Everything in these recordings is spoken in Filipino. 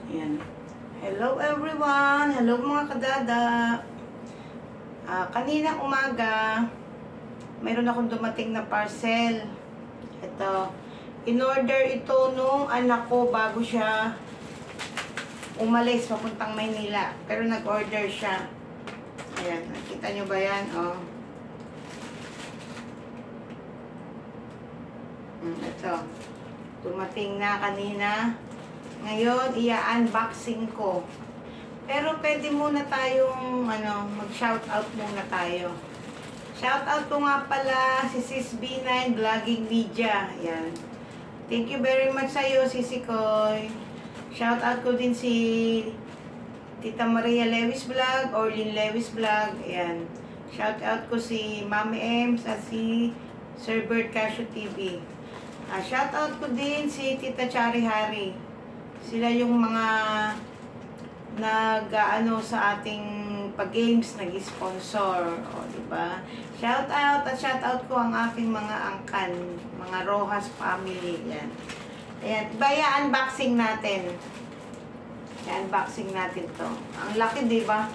Ayan. Hello everyone! Hello mga kadada! Kanina umaga, mayroon akong dumating na parcel. Ito. In-order ito nung anak ko bago siya umalis papuntang Maynila. Pero nag-order siya. Ayan. Nakita nyo ba yan? Oh. Ito. Dumating na kanina. Ngayon, i-unboxing ko. Pero pwede muna tayong mag-shoutout muna tayo. Shoutout ko nga pala si Sis B9 Vlogging Media. Ayan. Thank you very much sa iyo, Sisi Koy. Shoutout ko din si Tita Maria Lewis Vlog, Orlin Lewis Vlog. Ayan. Shoutout ko si Mami Ems at si Sir Bert Casio TV. Shoutout ko din si Tita Chari Hari. Sila yung mga sa ating pag-games, nag-sponsor. O, diba? Shoutout at shoutout ko ang aking mga angkan, mga Rojas family. Yan. Ayan. Baya, unboxing natin. I-unboxing natin to. Ang laki, diba?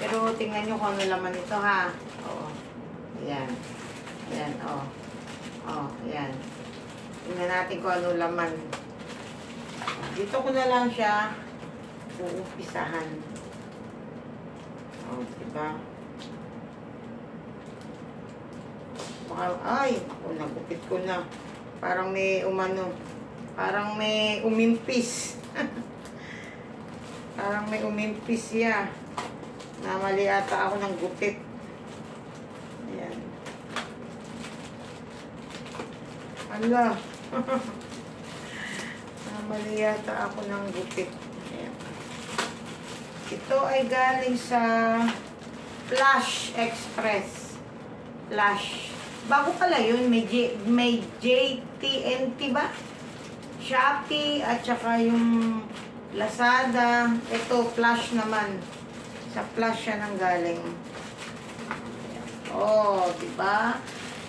Pero tingnan nyo kung ano laman ito, ha? Oo. Ayan. Ayan, o. O, ayan. Tingnan natin kung ano laman. Dito ko na lang siya uumpisahan. O, diba? Ay, nagupit ko na. Parang may parang may umimpis. Parang may umimpis siya. Namali ata ako ng gupit. Ayan. Ala. Namali yata ako ng gupit. Ayan. Ito ay galing sa Flash Express. Flash. Bago pala yun, may JTNT ba? Shopee at saka yung Lazada. Ito, Flash naman. Sa Flash siya nang galing. Oh, diba?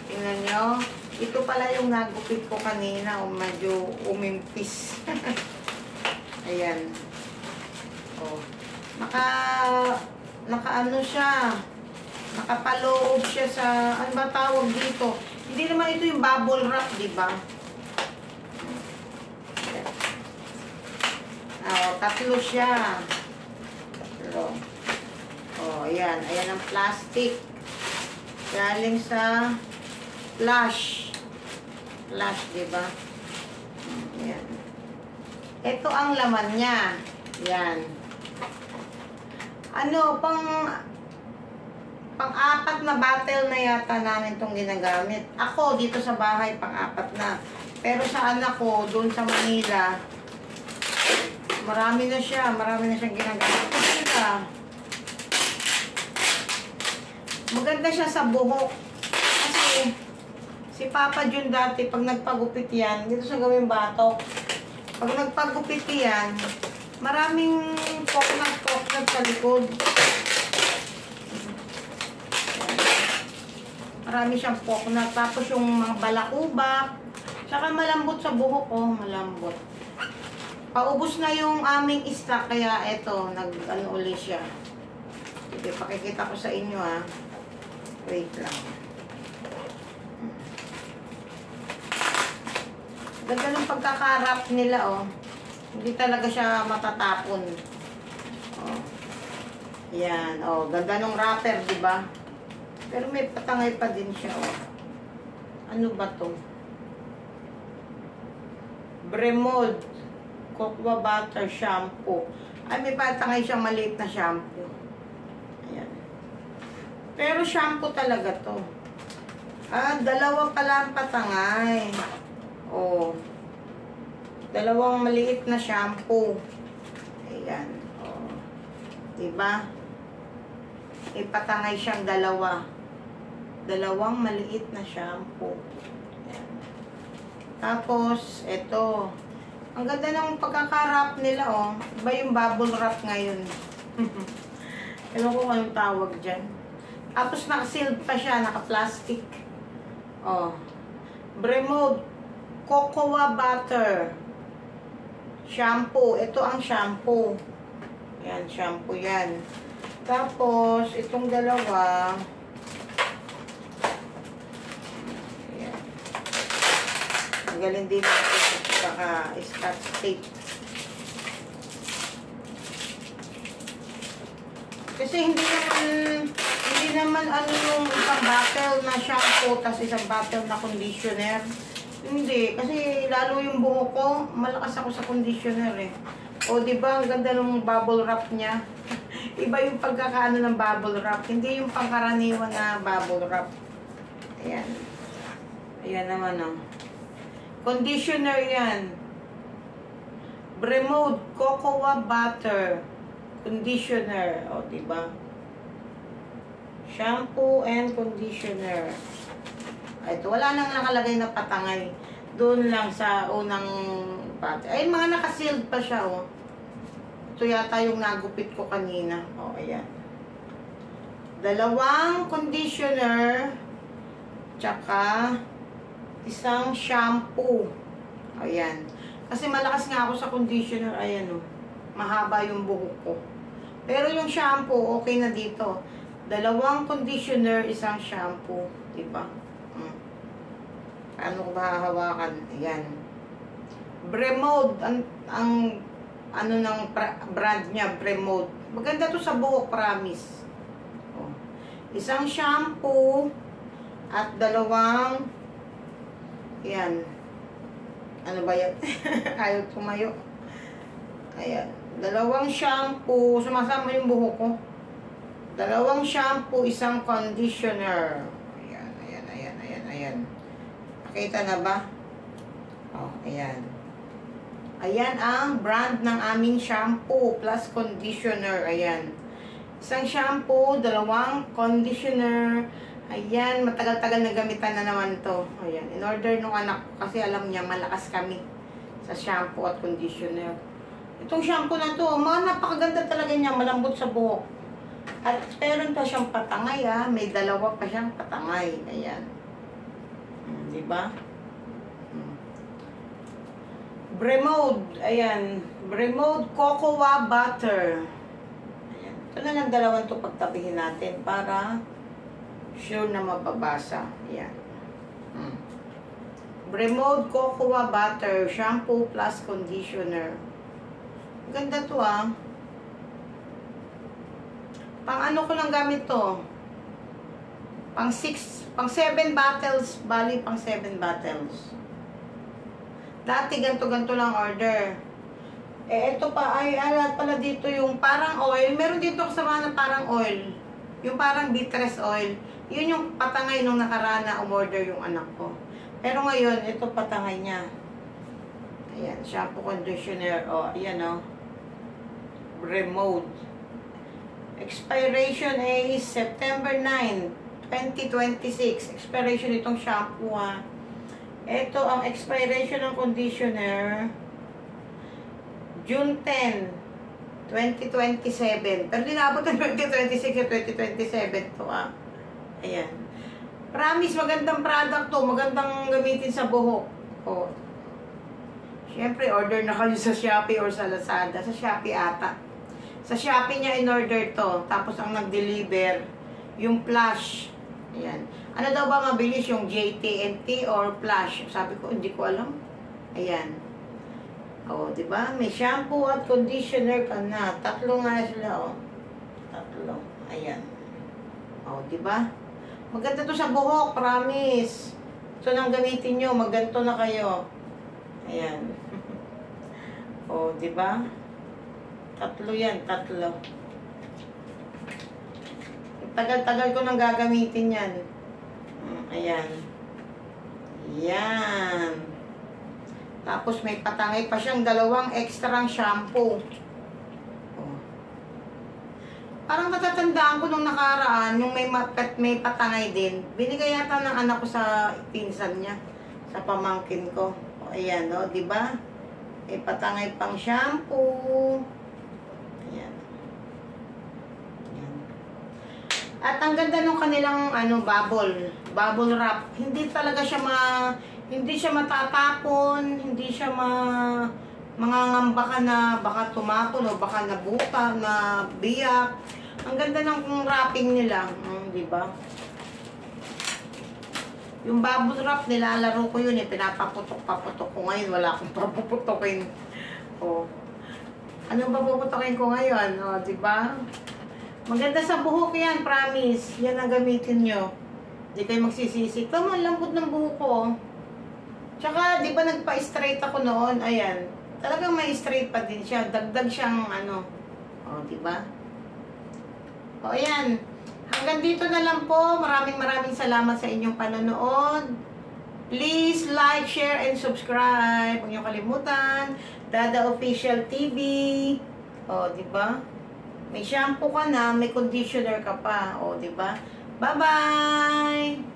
Tingnan nyo. Ito pala yung nagupit ko kanina. Medyo umimpis. Ayan. Oh. Naka siya. Nakapaloob siya sa, ano ba tawag dito? Hindi naman ito yung bubble wrap, diba? Oh, tatlo siya. Tatlo. Oh, ayan. Ayan ang plastic. Galing sa Flash. Flash, diba? Ayan. Ito ang laman niya. Ayan. Pang-apat na bottle na yata namin itong ginagamit. Ako, dito sa bahay, pang-apat na. Pero sa anak ko, doon sa Manila, marami na siya. Marami na siyang ginagamit. Maganda siya sa buhok. Kasi, si Papa Jun dati, pag nagpagupit yan, dito sa gawing batok, pag nagpagupit yan, maraming poknat sa likod. Marami siyang poknat. Tapos yung mga balakubak. Tsaka malambot sa buhok, oh. Malambot. Paubos na yung aming stock. Kaya eto, ulit siya. Sige, pakikita ko sa inyo, ha. Wait lang. Ganda ng pagkakarap nila, oh. Hindi talaga siya matatapon. Oh. Yan, oh. Ganda ng wrapper, diba? Pero may patangay pa din siya, oh. Ano ba to? Bremod Cocoa Butter Shampoo. Ay, may patangay siyang maliit na shampoo. Ayan. Pero shampoo talaga to. Dalawa pala ang patangay. Oh. Dalawang maliit na shampoo. Ayan. Oh. Diba? Ipatangay siyang dalawa. Dalawang maliit na shampoo. Ayan. Tapos, ito. Ang ganda ng pagkakarap nila, oh. Iba yung bubble wrap ngayon. Ewan ko kung anong tawag dyan. Tapos, naka-sealed pa siya. Naka-plastic. Oh. Bremod Cocoa Butter shampoo. Ito ang shampoo. Yan, shampoo yan. Tapos, itong dalawa, ayan. Galing din natin saka scotch tape. Kasi hindi naman ano yung isang bottle na shampoo tas isang bottle na conditioner. Hindi, kasi lalo yung buhok ko, malakas ako sa conditioner eh. O di ba ang ganda ng bubble wrap niya? Iba yung pagkakaano ng bubble wrap, hindi yung pangkaraniwan na bubble wrap. Ayan. Ayan naman oh. Conditioner yan. Bremode Cocoa Butter Conditioner. O, diba? Shampoo and conditioner. Ito, wala nang nakalagay na patangay. Doon lang sa unang part. Ay, mga nakasealed pa siya, oh. Ito yata yung nagupit ko kanina. O, ayan. Dalawang conditioner. Tsaka isang shampoo. Ayan. Kasi malakas nga ako sa conditioner. Ayan, oh. Mahaba yung buhok ko. Pero yung shampoo, okay na dito. Dalawang conditioner, isang shampoo. Diba? Ano ko ba hahawakan? Ayan. Bremode. Ang ano ng brand niya, Bremode. Maganda to sa buhok, promise. Oh. Isang shampoo at dalawang ayan. Ano ba yan? Ayaw tumayo. Ayan. Dalawang shampoo. Sumasama yung buhok ko. Dalawang shampoo, isang conditioner. Ayan, ayan, ayan, ayan, ayan. Nakita na ba? Oh, ayan. Ayan ang brand ng aming shampoo plus conditioner. Ayan. Isang shampoo, dalawang conditioner. Ayan, matagal-tagal na gamitan na naman to. Ayan, in-order nung anak ko kasi alam niya malakas kami sa shampoo at conditioner. Itong shampoo na to, napakaganda talaga niya, malambot sa buhok. At meron pa siyang patangay ha, may dalawa pa siyang patangay. Ayan. Diba? Bremode, ayan. Bremode Cocoa Butter. Ayan. Ito na lang dalawang to pagtabihin natin para sure na mababasa. Ayan. Bremode Cocoa Butter Shampoo plus Conditioner. Ganda to ah. Pang ano ko lang gamit to? Pang 7 bottles. Bali, pang 7 bottles. Dati ganto-ganto lang order. Eh, ito pa, ay alat pala dito yung parang oil. Meron dito kasama na parang oil. Yung parang bitters oil. Yun yung patangay nung nakaraan na umorder yung anak ko. Pero ngayon, ito patangay niya. Ayan, shampoo conditioner. O, ayan o. Bremode. Expiration is September 9, 2026. Expiration itong shampoo ha. Ito ang expiration ng conditioner. June 10, 2027. Pero dinabot ng 2026 at 2027 to ah. Ayan. Promise, magandang product to. Magandang gamitin sa buhok. Oh. Siyempre, order na kayo sa Shopee or sa Lazada. Sa Shopee ata. Sa Shopee niya in-order to. Tapos ang nag-deliver, yung Flash. Ayan. Ano daw ba mabilis, yung JTNT or Flash? Sabi ko, hindi ko alam. Ayan. O, diba? May shampoo at conditioner ka na. Tatlo nga sila, o. Tatlo. Ayan. O, diba? Maganda to sa buhok, promise. Ito nang gamitin nyo, magganto na kayo. Ayan. O, diba? Tatlo yan, tatlo. Tagal-tagal ko nang gagamitin yan. Ayan. Yan. Tapos may patangay pa siyang dalawang extra shampoo. Oh. Parang natatandaan ko nung nakaraan, nung may patangay din. Binigay yata ng anak ko sa pinsan niya. Sa pamangkin ko. O, ayan, o, diba? May patangay pang shampoo. Ayan. Ayan. At ang ganda nung kanilang bubble wrap. Hindi talaga siya hindi siya matatapon, hindi siya mangangamba ka na baka tumapon o baka nabuka, na biyak. Ang ganda ng wrapping nila, di ba? Yung bubble wrap, nilalaro ko yun eh. Pinapaputok-paputok ko ngayon. Wala akong papuputokin. O. Anong papuputokin ko ngayon? O, diba? Maganda sa buhok yan, promise. Yan ang gamitin nyo. Di kayo magsisisi. Tama, lambot ng buhok ko. Tsaka, di ba nagpa-straight ako noon? Ayan. Talagang may straight pa din siya. Dagdag siyang ano. O, diba? O, ayan. Hanggang dito na lang po. Maraming salamat sa inyong panonood. Please like, share, and subscribe. Huwag niyo kalimutan. Dada Official TV. O, di ba? May shampoo ka na, may conditioner ka pa. O, di ba? Bye-bye!